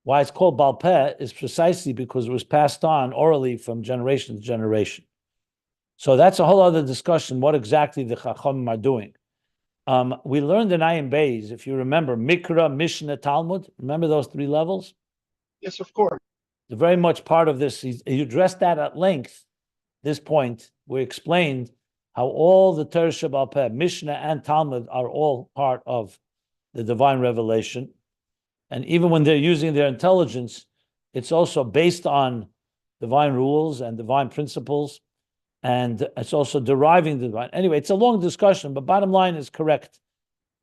Why it's called Bal Peh is precisely because it was passed on orally from generation to generation. So that's a whole other discussion, what exactly the Chachamim are doing. We learned in Ayin Beis, if you remember, Mikra, Mishnah, Talmud. Remember those three levels? Yes, of course. They're very much part of this. He addressed that at length. This point, we explained how all the Torah Shebal Peh, Mishnah and Talmud are all part of the divine revelation. And even when they're using their intelligence, it's also based on divine rules and divine principles. And it's also deriving the divine. Anyway, it's a long discussion, but bottom line is correct.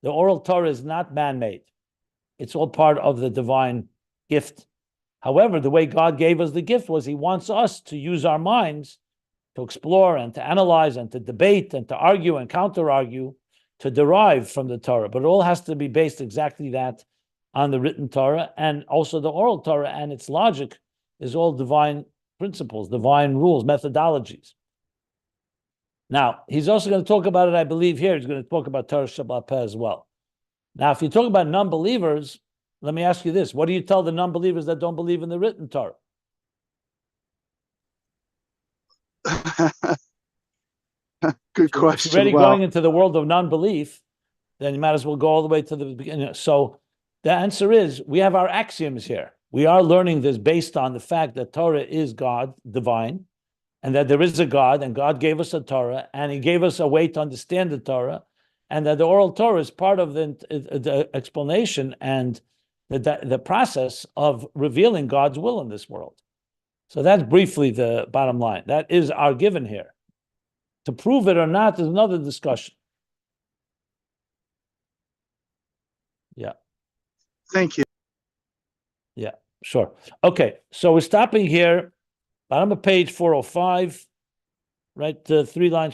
The oral Torah is not man-made. It's all part of the divine gift. However, the way God gave us the gift was he wants us to use our minds to explore and to analyze and to debate and to argue and counter-argue to derive from the Torah. But it all has to be based exactly that on the written Torah, and also the oral Torah and its logic is all divine principles, divine rules, methodologies. Now, he's also going to talk about it, I believe, here. He's going to talk about Torah Shebal Peh as well. Now, if you talk about non-believers, let me ask you this. What do you tell the non-believers that don't believe in the written Torah? Good question. If you're already going into the world of non-belief, then you might as well go all the way to the beginning. So the answer is, we have our axioms here. We are learning this based on the fact that Torah is God, divine, and that there is a God, and God gave us a Torah, and he gave us a way to understand the Torah, and that the oral Torah is part of the explanation and the process of revealing God's will in this world. So that's briefly the bottom line. That is our given here. To prove it or not is another discussion. Yeah. Thank you. Yeah, sure. Okay, so we're stopping here. Bottom of page 405, right? 3 lines.